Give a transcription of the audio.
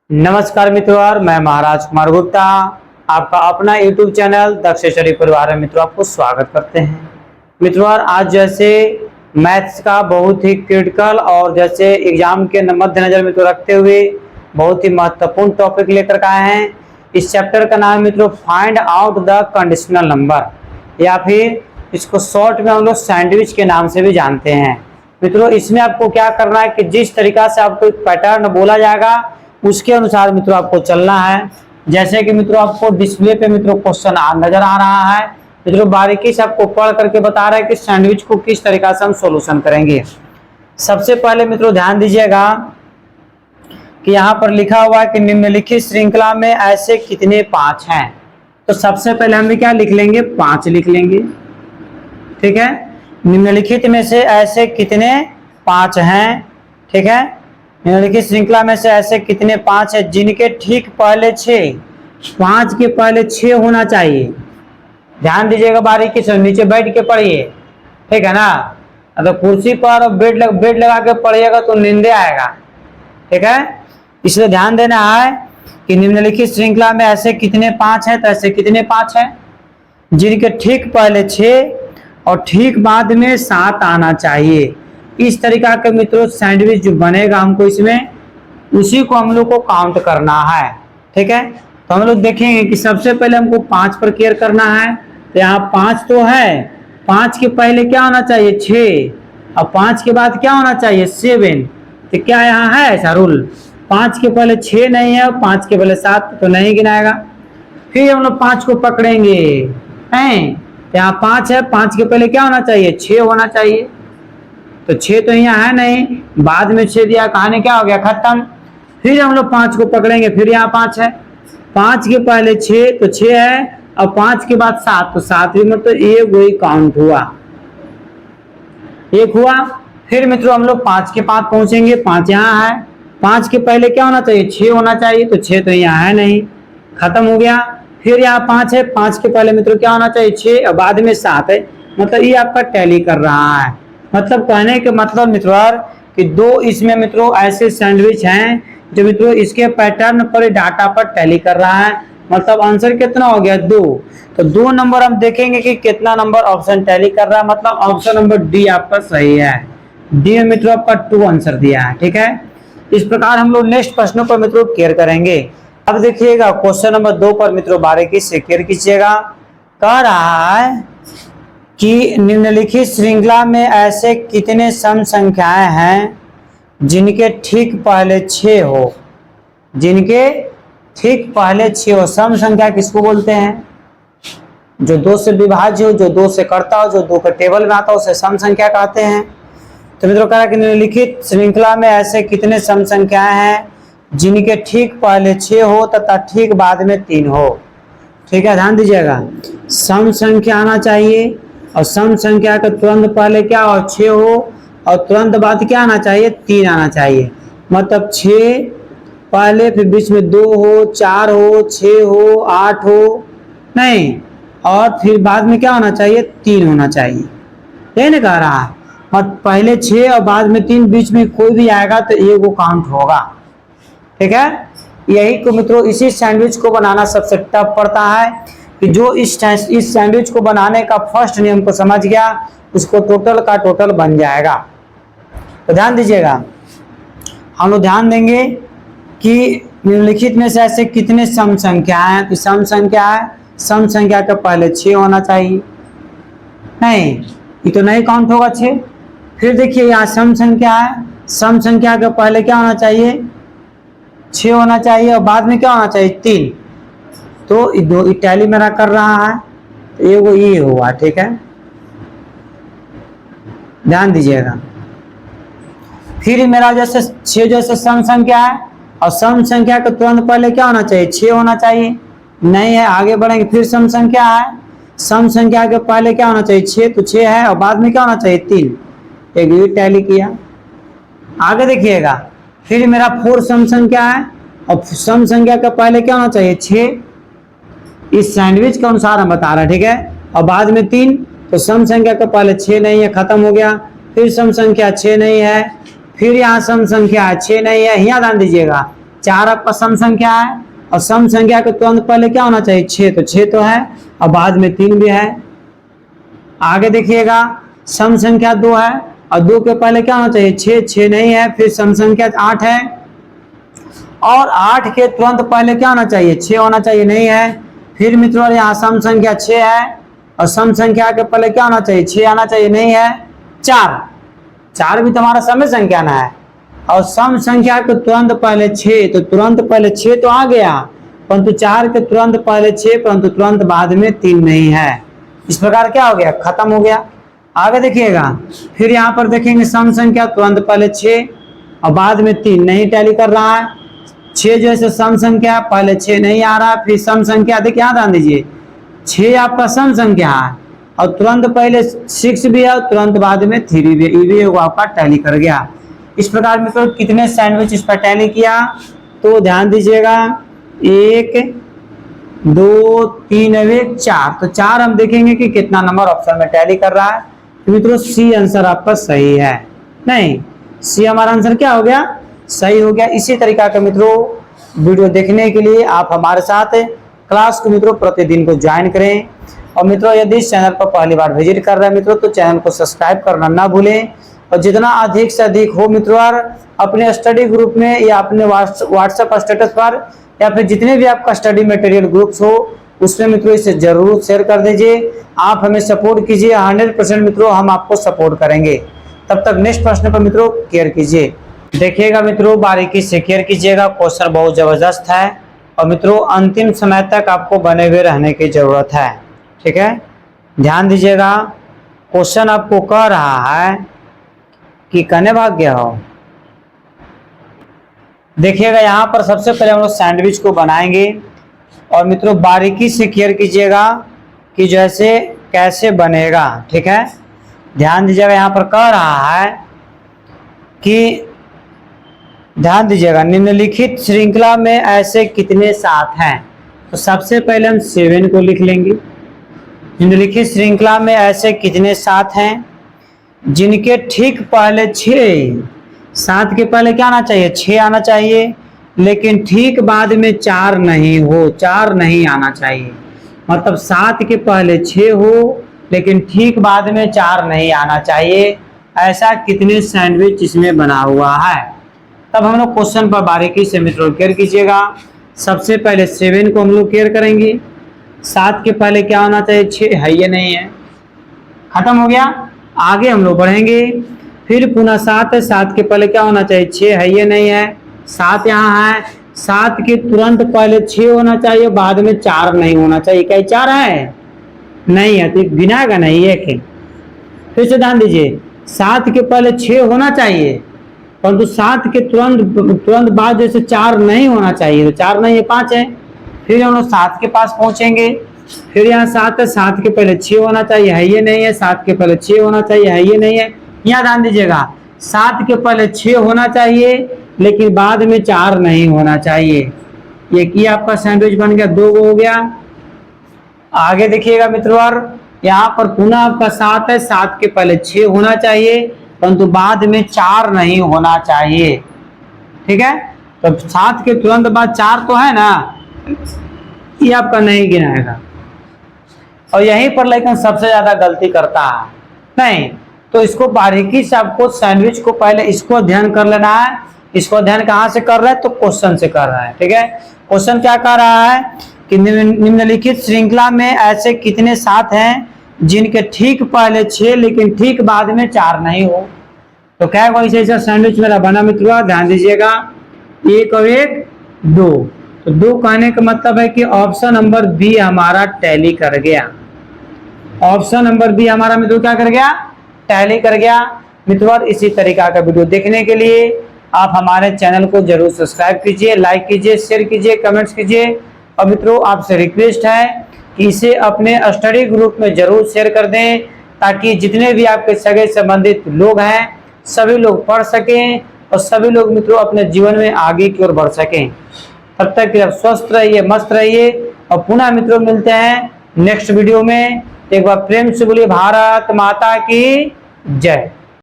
नमस्कार मित्रों, मैं महाराज कुमार गुप्ता आपका अपना YouTube चैनल दक्ष स्टडी परिवार में मित्रों आपको स्वागत करते हैं। मित्रों आज जैसे मैथ्स का बहुत ही क्रिटिकल और जैसे एग्जाम के मद्देनजर मित्रों रखते हुए बहुत ही महत्वपूर्ण टॉपिक लेकर के आए हैं। इस चैप्टर का नाम मित्रों find out the conditional number, या फिर इसको शॉर्ट में हम लोग सैंडविच के नाम से भी जानते हैं। मित्रों इसमें आपको क्या करना है कि जिस तरीका से आपको एक पैटर्न बोला जाएगा उसके अनुसार मित्रों आपको चलना है। जैसे कि मित्रों आपको डिस्प्ले पे मित्रों क्वेश्चन नजर आ रहा है, मित्रों बारीकी से आपको पढ़ करके बता रहा है कि सैंडविच को किस तरीका से हम सॉल्यूशन करेंगे। सबसे पहले मित्रों ध्यान दीजिएगा कि यहाँ पर लिखा हुआ है कि निम्नलिखित श्रृंखला में ऐसे कितने 5 हैं। तो सबसे पहले हम क्या लिख लेंगे, 5 लिख लेंगे। ठीक है, निम्नलिखित में से ऐसे कितने 5 हैं। ठीक है, निम्नलिखित श्रृंखला में से ऐसे कितने 5 है जिनके ठीक पहले 6, 5 के पहले 6 होना चाहिए। ध्यान दीजिएगा बारीकी से, नीचे बैठ के पढ़िए। ठीक है ना, अगर कुर्सी पर बेड लगा के पढ़िएगा तो नींदे आएगा। ठीक है, इसलिए ध्यान देना है कि निम्नलिखित श्रृंखला में ऐसे कितने 5 है। तो ऐसे कितने 5 है जिनके ठीक पहले 6 और ठीक बाद में 7 आना चाहिए। इस तरीका के मित्रों सैंडविच जो बनेगा हमको इसमें उसी को हम लोग को काउंट करना है। ठीक है, तो हम लोग देखेंगे कि सबसे पहले हमको 5 पर केयर करना है। तो यहाँ 5 तो है, 5 के पहले क्या होना चाहिए 6 और 5 के बाद क्या होना चाहिए 7। तो क्या यहाँ है ऐसा रूल, 5 के पहले 6 नहीं है और 5 के पहले 7 तो नहीं गिनाएगा। फिर हम लोग 5 को पकड़ेंगे हैं, यहाँ 5 है, 5 के पहले क्या होना चाहिए 6 होना चाहिए। तो 6 तो यहाँ है नहीं, बाद में 6 दिया, कहानी क्या हो गया खत्म। फिर हम लोग 5 को पकड़ेंगे, फिर यहाँ 5 है, 5 के पहले 6 तो 6 है और 5 के बाद 7 तो 7 भी मतलब एक वही काउंट हुआ, एक हुआ। फिर मित्रों हम लोग 5 के पास पहुंचेंगे, 5 यहाँ है, 5 के पहले क्या होना चाहिए 6 होना चाहिए। तो 6 तो यहाँ है नहीं, खत्म हो गया। फिर यहाँ 5 है, 5 के पहले मित्रों क्या होना चाहिए 6 और बाद में 7 है, मतलब ये आपका टैली कर रहा है। मतलब कहने के मतलब मित्रों कि 2 इसमें मित्रों ऐसे सैंडविच हैं जो मित्रों इसके पैटर्न पर डाटा पर टैली कर रहा है। मतलब आंसर कितना हो गया 2। तो 2 नंबर हम देखेंगे कि कितना नंबर ऑप्शन टैली कर रहा है। मतलब ऑप्शन नंबर डी आपका सही है। डी में मित्रों आपका 2 आंसर दिया है। ठीक है, इस प्रकार हम लोग नेक्स्ट प्रश्नों पर मित्रों केयर करेंगे। अब देखिएगा क्वेश्चन नंबर 2 पर मित्रों बारीकी से केयर कीजिएगा। कह रहा है कि निम्नलिखित श्रृंखला में ऐसे कितने सम संख्याएं हैं जिनके ठीक पहले 6 हो, जिनके ठीक पहले 6 हो। सम संख्या किसको बोलते हैं, जो 2 से विभाज्य हो, जो 2 से करता हो, जो 2 के टेबल में आता हो उसे सम संख्या कहते हैं। तो मित्रों कह रहा है कि निम्नलिखित श्रृंखला में ऐसे कितने सम संख्याएं हैं जिनके ठीक पहले 6 हो तथा ठीक बाद में 3 हो। ठीक है, ध्यान दीजिएगा, सम संख्या आना चाहिए और सम संख्या के तुरंत पहले क्या हो 6 हो और तुरंत बाद क्या आना चाहिए 3 आना चाहिए। मतलब 6 पहले, फिर बीच में 2 हो, 4 हो, 6 हो, 8 हो नहीं, और फिर बाद में क्या होना चाहिए 3 होना चाहिए। यही ना कह रहा है, और पहले 6 और बाद में 3, बीच में कोई भी आएगा तो ये वो काउंट होगा। ठीक है, यही को मित्रों इसी सैंडविच को बनाना सबसे टफ पड़ता है कि जो इस सैंडविच को बनाने का फर्स्ट नियम को समझ गया उसको टोटल का टोटल बन जाएगा। तो ध्यान दीजिएगा, हम लोग ध्यान देंगे कि निम्नलिखित में से ऐसे कितने सम संख्या हैं। तो सम संख्या है, सम संख्या के पहले 6 होना चाहिए। नहीं, ये तो नहीं काउंट होगा 6। फिर देखिए यहाँ सम संख्या है, सम संख्या के पहले क्या होना चाहिए 6 होना चाहिए और बाद में क्या होना चाहिए 3। तो दो इटैली मेरा कर रहा है तो ये हुआ। ठीक है, ध्यान दीजिएगा। फिर मेरा जैसे 6 जैसे सम संख्या है और सम संख्या के तुरंत पहले क्या होना चाहिए 6 होना चाहिए, नहीं है, आगे बढ़ेंगे। फिर सम संख्या है, सम संख्या के पहले क्या होना चाहिए 6, तो 6 है और बाद में क्या होना चाहिए 3, एक ये टैली किया। आगे देखिएगा, फिर मेरा 4 सम संख्या है और सम संख्या के पहले क्या होना चाहिए 6, इस सैंडविच के अनुसार हम बता रहे हैं। ठीक है, और बाद में 3, तो सम संख्या के पहले 6 नहीं है, खत्म हो गया। फिर सम संख्या 6 नहीं है, फिर यहाँ सम संख्या 6 नहीं है, यहाँ ध्यान दीजिएगा 4 आपका सम संख्या है और सम संख्या के तुरंत पहले क्या होना चाहिए 6, तो 6 तो है और बाद में 3 भी है। आगे देखिएगा सम संख्या 2 है और 2 के पहले क्या होना चाहिए 6, 6 नहीं है। फिर सम संख्या 8 है और 8 के तुरंत पहले क्या होना चाहिए 6 होना चाहिए, नहीं है। फिर मित्रों यहाँ सम संख्या 6 है और सम संख्या के पहले क्या होना चाहिए 6 आना चाहिए, नहीं है। 4 भी तुम्हारा सम संख्या ना है और सम संख्या के तुरंत पहले 6, तो तुरंत पहले 6 तो आ गया, परंतु 4 के तुरंत पहले 6 परंतु तुरंत बाद में 3 नहीं है। इस प्रकार क्या हो गया, खत्म हो गया। आगे देखिएगा फिर यहाँ पर देखेंगे सम संख्या तुरंत पहले 6 और बाद में 3 नहीं टैली कर रहा है। 6 जैसे सम संख्या पहले 6 नहीं आ रहा, फिर सम संख्या देखिए यहाँ ध्यान दीजिए 6 आपका सम संख्या है और तुरंत पहले 6 भी है और तुरंत बाद में 3 भी, ये भी आपका टैली कर गया। इस प्रकार मित्रों कितने सैंडविच इस पर टैली किया, तो ध्यान दीजिएगा 1 2 3 1 4, तो 4 हम देखेंगे कि कितना नंबर ऑप्शन में टैली कर रहा है। तो मित्रों सी आंसर आपका सही है, नहीं सी हमारा आंसर क्या हो गया, सही हो गया। इसी तरीका के मित्रों वीडियो देखने के लिए आप हमारे साथ क्लास को मित्रों प्रतिदिन को ज्वाइन करें। और मित्रों यदि इस चैनल पर पहली बार विजिट कर रहे हैं मित्रों तो चैनल को सब्सक्राइब करना ना भूलें और जितना अधिक से अधिक हो मित्रों अपने स्टडी ग्रुप में या अपने व्हाट्सएप स्टेटस पर या फिर जितने भी आपका स्टडी मटेरियल ग्रुप्स हो उसमें मित्रों इसे जरूर शेयर कर दीजिए। आप हमें सपोर्ट कीजिए, 100% मित्रों हम आपको सपोर्ट करेंगे। तब तक नेक्स्ट प्रश्न पर मित्रों केयर कीजिए। देखिएगा मित्रों बारीकी से केयर कीजिएगा, क्वेश्चन बहुत जबरदस्त है और मित्रों अंतिम समय तक आपको बने हुए रहने की जरूरत है, ठीक है। ध्यान दीजिएगा क्वेश्चन आपको कह रहा है कि कहने भाग गया हो। देखिएगा यहाँ पर सबसे पहले हम लोग सैंडविच को बनाएंगे और मित्रों बारीकी से केयर कीजिएगा कि जैसे कैसे बनेगा, ठीक है। ध्यान दीजिएगा यहाँ पर कह रहा है कि ध्यान दीजिएगा निम्नलिखित श्रृंखला में ऐसे कितने साथ हैं, तो सबसे पहले हम 7 को लिख लेंगे। निम्नलिखित श्रृंखला में ऐसे कितने साथ हैं जिनके ठीक पहले 6, 7 के पहले क्या आना चाहिए 6 आना चाहिए, लेकिन ठीक बाद में 4 नहीं हो, 4 नहीं आना चाहिए। मतलब 7 के पहले 6 हो लेकिन ठीक बाद में 4 नहीं आना चाहिए। ऐसा कितने सैंडविच इसमें बना हुआ है। तब हम लोग क्वेश्चन पर बारीकी से मित्रों केयर कीजिएगा। सबसे पहले 7 को हम लोग केयर करेंगे। 7 के पहले क्या होना चाहिए 6 है, ये नहीं है, खत्म हो गया। आगे हम लोग बढ़ेंगे फिर पुनः 7 है, 7 के पहले क्या होना चाहिए 6 है, ये नहीं है। 7 यहाँ है, 7 के तुरंत पहले 6 होना चाहिए, बाद में 4 नहीं होना चाहिए। क्या 4 है, नहीं है, तो गिनाएगा नहीं है कि। फिर से ध्यान दीजिए 7 के पहले 6 होना चाहिए परंतु 7 के तुरंत बाद जैसे 4 नहीं होना चाहिए, तो 4 नहीं है 5 है। फिर हम लोग 7 के पास पहुंचेंगे, फिर यहाँ 7 है, 7 के पहले 6 होना चाहिए, है ये नहीं है। 7 के पहले 6 होना चाहिए, है ये नहीं है। यहाँ ध्यान दीजिएगा 7 के पहले 6 होना चाहिए लेकिन बाद में 4 नहीं होना चाहिए। ये आपका सैंडविच बन गया, 2 हो गया। आगे देखिएगा मित्रों यहाँ पर पुनः आपका 7 है, 7 के पहले 6 होना चाहिए परंतु बाद में 4 नहीं होना चाहिए, ठीक है। तो 7 के तुरंत बाद 4 तो है ना, ये आपका नहीं गिनाएगा। और यहीं पर लेकिन सबसे ज्यादा गलती करता है, नहीं तो इसको बारीकी से आपको सैंडविच को पहले इसको अध्ययन कर लेना है। इसको अध्ययन कहाँ से कर रहा है, तो क्वेश्चन से कर रहा है, ठीक है। क्वेश्चन क्या कह रहा है कि निम्नलिखित श्रृंखला में ऐसे कितने साथ हैं जिनके ठीक पहले 6 लेकिन ठीक बाद में 4 नहीं हो। तो क्या वैसे ऐसा सैंडविच मेरा बना मित्रों, ध्यान दीजिएगा 1 और 1 2, तो 2 कहने का मतलब है कि ऑप्शन नंबर बी हमारा टैली कर गया। ऑप्शन नंबर बी हमारा मित्रों क्या कर गया, टैली कर गया। मित्रों इसी तरीका का वीडियो देखने के लिए आप हमारे चैनल को जरूर सब्सक्राइब कीजिए, लाइक कीजिए, शेयर कीजिए, कमेंट्स कीजिए। और मित्रों आपसे रिक्वेस्ट है कि इसे अपने स्टडी ग्रुप में जरूर शेयर कर दें ताकि जितने भी आपके सगे संबंधित लोग हैं सभी लोग पढ़ सकें और सभी लोग मित्रों अपने जीवन में आगे की ओर बढ़ सकें। तब तक आप स्वस्थ रहिए, मस्त रहिए और पुनः मित्रों मिलते हैं नेक्स्ट वीडियो में। एक बार प्रेम से बोलिए भारत माता की जय।